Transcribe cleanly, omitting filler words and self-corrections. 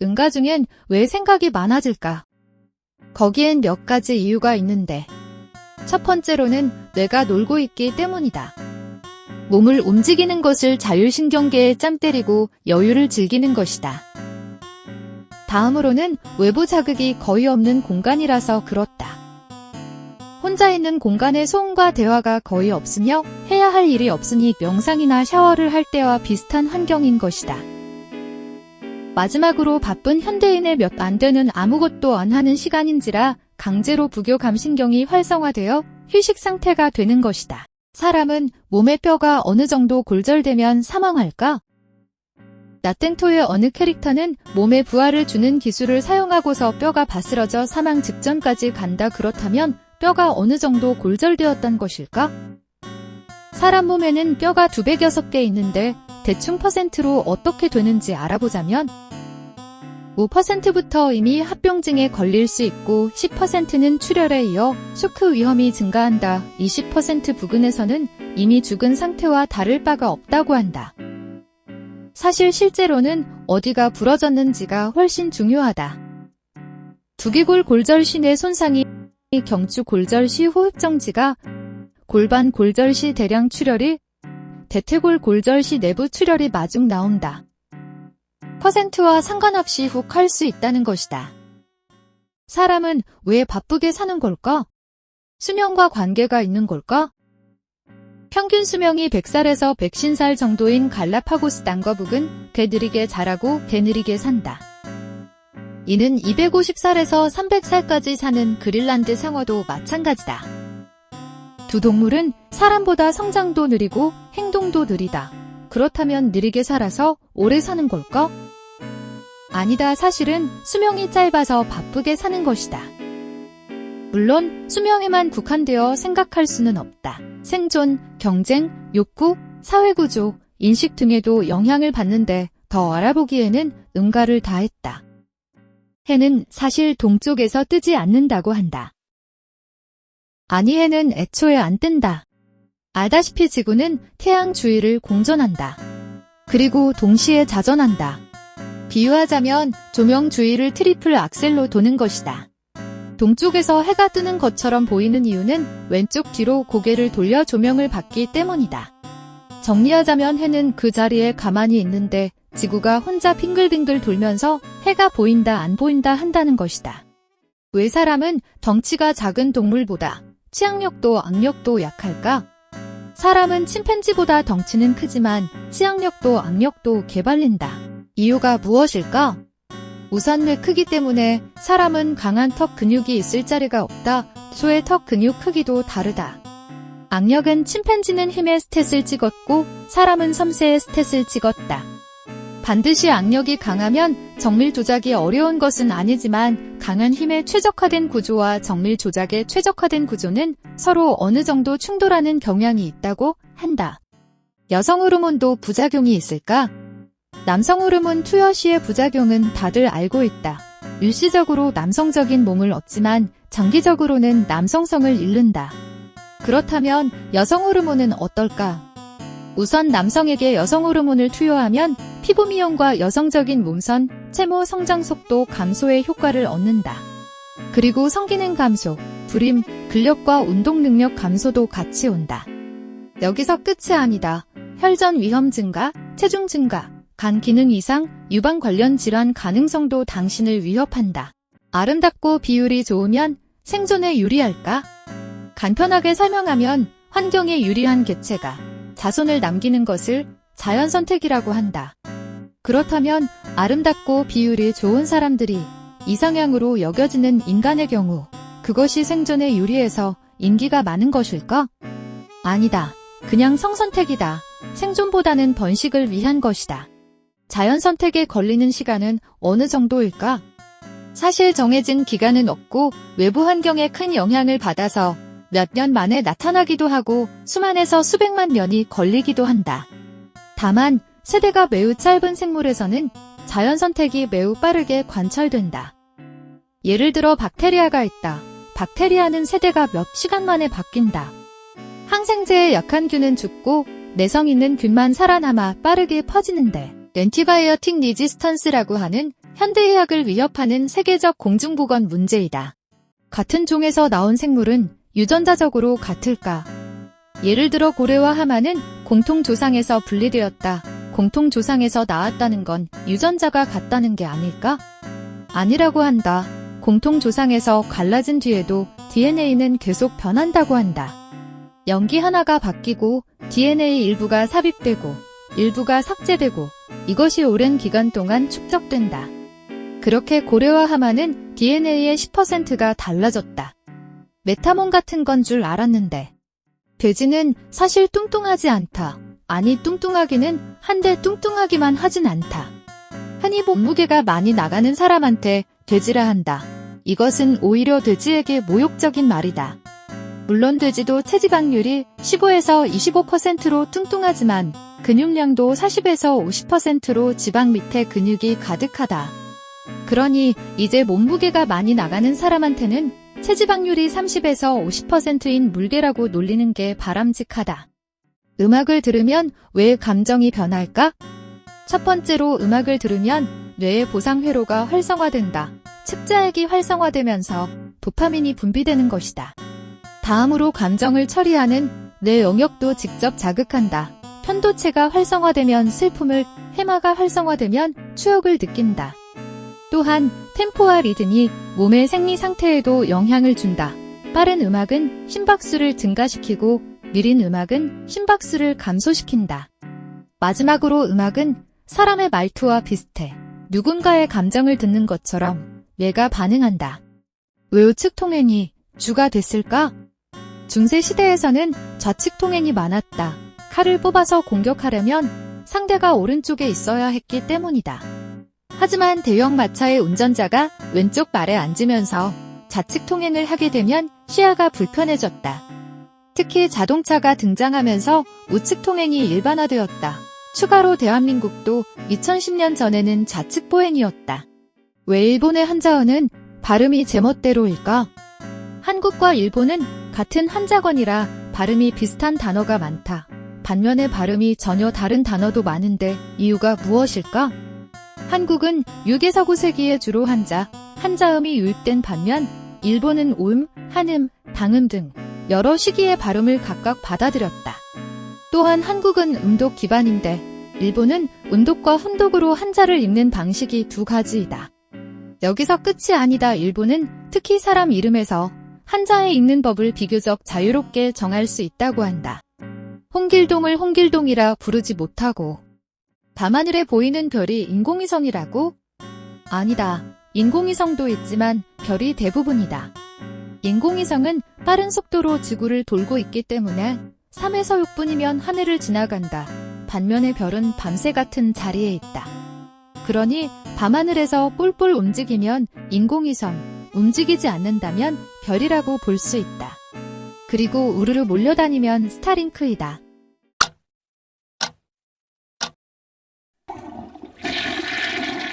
응가 중엔 왜 생각이 많아질까? 거기엔 몇 가지 이유가 있는데, 첫 번째로는 뇌가 놀고 있기 때문이다. 몸을 움직이는 것을 자율신경계에 짬 때리고 여유를 즐기는 것이다. 다음으로는 외부 자극이 거의 없는 공간이라서 그렇다. 혼자 있는 공간에 소음과 대화가 거의 없으며 해야 할 일이 없으니 명상이나 샤워를 할 때와 비슷한 환경인 것이다. 마지막으로 바쁜 현대인의 몇 안 되는 아무것도 안 하는 시간인지라 강제로 부교감신경이 활성화되어 휴식 상태가 되는 것이다. 사람은 몸의 뼈가 어느 정도 골절되면 사망할까? 나텐토의 어느 캐릭터는 몸에 부하를 주는 기술을 사용하고서 뼈가 바스러져 사망 직전까지 간다. 그렇다면 뼈가 어느 정도 골절되었단 것일까? 사람 몸에는 뼈가 206개 있는데 대충 퍼센트로 어떻게 되는지 알아보자면 5%부터 이미 합병증에 걸릴 수 있고 10%는 출혈에 이어 쇼크 위험이 증가한다. 20% 부근에서는 이미 죽은 상태와 다를 바가 없다고 한다. 사실 실제로는 어디가 부러졌는지가 훨씬 중요하다. 두개골 골절 시 뇌 손상이, 경추 골절 시 호흡정지가, 골반 골절 시 대량 출혈이, 대퇴골 골절 시 내부 출혈이 마중 나온다. 퍼센트와 상관없이 훅 할 수 있다는 것이다. 사람은 왜 바쁘게 사는 걸까? 수명과 관계가 있는 걸까? 평균 수명이 100살에서 150살 정도인 갈라파고스 땅거북은 개 느리게 자라고 개 느리게 산다. 이는 250살에서 300살까지 사는 그린란드 상어도 마찬가지다. 두 동물은 사람보다 성장도 느리고 행동도 느리다. 그렇다면 느리게 살아서 오래 사는 걸까? 아니다. 사실은 수명이 짧아서 바쁘게 사는 것이다. 물론 수명에만 국한되어 생각할 수는 없다. 생존, 경쟁, 욕구, 사회구조, 인식 등에도 영향을 받는데 더 알아보기에는 응가를 다했다. 해는 사실 동쪽에서 뜨지 않는다고 한다. 아니, 해는 애초에 안 뜬다. 알다시피 지구는 태양 주위를 공전한다. 그리고 동시에 자전한다. 비유하자면 조명 주위를 트리플 악셀로 도는 것이다. 동쪽에서 해가 뜨는 것처럼 보이는 이유는 왼쪽 뒤로 고개를 돌려 조명을 받기 때문이다. 정리하자면 해는 그 자리에 가만히 있는데 지구가 혼자 빙글빙글 돌면서 해가 보인다 안 보인다 한다는 것이다. 왜 사람은 덩치가 작은 동물보다 치악력도 악력도 약할까? 사람은 침팬지보다 덩치는 크지만 치악력도 악력도 개발린다. 이유가 무엇일까? 우선 뇌 크기 때문에 사람은 강한 턱 근육이 있을 자리가 없다. 소의 턱 근육 크기도 다르다. 악력은 침팬지는 힘의 스탯을 찍었고 사람은 섬세의 스탯을 찍었다. 반드시 악력이 강하면 정밀 조작이 어려운 것은 아니지만 강한 힘에 최적화된 구조와 정밀 조작에 최적화된 구조는 서로 어느 정도 충돌하는 경향이 있다고 한다. 여성 호르몬도 부작용이 있을까? 남성 호르몬 투여 시의 부작용은 다들 알고 있다. 일시적으로 남성적인 몸을 얻지만 장기적으로는 남성성을 잃는다. 그렇다면 여성 호르몬은 어떨까? 우선 남성에게 여성 호르몬을 투여하면 피부 미용과 여성적인 몸선, 채모 성장 속도 감소의 효과를 얻는다. 그리고 성기능 감소, 불임, 근력과 운동 능력 감소도 같이 온다. 여기서 끝이 아니다. 혈전 위험 증가, 체중 증가, 간 기능 이상, 유방 관련 질환 가능성도 당신을 위협한다. 아름답고 비율이 좋으면 생존에 유리할까? 간편하게 설명하면 환경에 유리한 개체가 자손을 남기는 것을 자연 선택이라고 한다. 그렇다면 아름답고 비율이 좋은 사람들이 이상향으로 여겨지는 인간의 경우 그것이 생존에 유리해서 인기가 많은 것일까? 아니다. 그냥 성선택이다. 생존보다는 번식을 위한 것이다. 자연 선택에 걸리는 시간은 어느 정도일까? 사실 정해진 기간은 없고 외부 환경에 큰 영향을 받아서 몇 년 만에 나타나기도 하고 수만에서 수백만 년이 걸리기도 한다. 다만 세대가 매우 짧은 생물에서는 자연 선택이 매우 빠르게 관철된다. 예를 들어 박테리아가 있다. 박테리아는 세대가 몇 시간 만에 바뀐다. 항생제에 약한 균은 죽고 내성 있는 균만 살아남아 빠르게 퍼지는데 엔티바이오틱 리지스턴스라고 하는 현대의학을 위협하는 세계적 공중보건 문제이다. 같은 종에서 나온 생물은 유전자적으로 같을까? 예를 들어 고래와 하마는 공통조상에서 분리되었다. 공통조상에서 나왔다는 건 유전자가 같다는 게 아닐까? 아니라고 한다. 공통조상에서 갈라진 뒤에도 DNA는 계속 변한다고 한다. 염기 하나가 바뀌고 DNA 일부가 삽입되고 일부가 삭제되고 이것이 오랜 기간 동안 축적된다. 그렇게 고래와 하마는 DNA의 10%가 달라졌다. 메타몬 같은 건 줄 알았는데 돼지는 사실 뚱뚱하지 않다. 아니 뚱뚱하기는 한데 뚱뚱하기만 하진 않다. 흔히 몸무게가 많이 나가는 사람한테 돼지라 한다. 이것은 오히려 돼지에게 모욕적인 말이다. 물론 돼지도 체지방률이 15에서 25%로 뚱뚱하지만 근육량도 40에서 50%로 지방 밑에 근육이 가득하다. 그러니 이제 몸무게가 많이 나가는 사람한테는 체지방률이 30에서 50%인 물개라고 놀리는 게 바람직하다. 음악을 들으면 왜 감정이 변할까? 첫 번째로 음악을 들으면 뇌의 보상회로가 활성화된다. 측자액이 활성화되면서 도파민이 분비되는 것이다. 다음으로 감정을 처리하는 뇌 영역도 직접 자극한다. 편도체가 활성화되면 슬픔을, 해마가 활성화되면 추억을 느낀다. 또한 템포와 리듬이 몸의 생리 상태에도 영향을 준다. 빠른 음악은 심박수를 증가시키고 느린 음악은 심박수를 감소시킨다. 마지막으로 음악은 사람의 말투와 비슷해. 누군가의 감정을 듣는 것처럼 뇌가 반응한다. 왜 우측 통행이 주가 됐을까? 중세 시대에서는 좌측 통행이 많았다. 칼을 뽑아서 공격하려면 상대가 오른쪽에 있어야 했기 때문이다. 하지만 대형 마차의 운전자가 왼쪽 말에 앉으면서 좌측 통행을 하게 되면 시야가 불편해졌다. 특히 자동차가 등장하면서 우측 통행이 일반화되었다. 추가로 대한민국도 2010년 전에는 좌측 보행이었다. 왜 일본의 한자어는 발음이 제멋대로일까? 한국과 일본은 같은 한자권이라 발음이 비슷한 단어가 많다. 반면에 발음이 전혀 다른 단어도 많은데 이유가 무엇일까? 한국은 6에서 9세기에 주로 한자음이 유입된 반면 일본은 오음, 한음, 당음 등 여러 시기의 발음을 각각 받아들였다. 또한 한국은 음독 기반인데 일본은 운독과 훈독으로 한자를 읽는 방식이 두 가지이다. 여기서 끝이 아니다. 일본은 특히 사람 이름에서 한자에 읽는 법을 비교적 자유롭게 정할 수 있다고 한다. 홍길동을 홍길동이라 부르지 못하고 밤하늘에 보이는 별이 인공위성이라고? 아니다. 인공위성도 있지만 별이 대부분이다. 인공위성은 빠른 속도로 지구를 돌고 있기 때문에 3에서 6분이면 하늘을 지나간다. 반면에 별은 밤새 같은 자리에 있다. 그러니 밤하늘에서 뿔뿔 움직이면 인공위성, 움직이지 않는다면 별이라고 볼 수 있다. 그리고 우르르 몰려다니면 스타링크이다.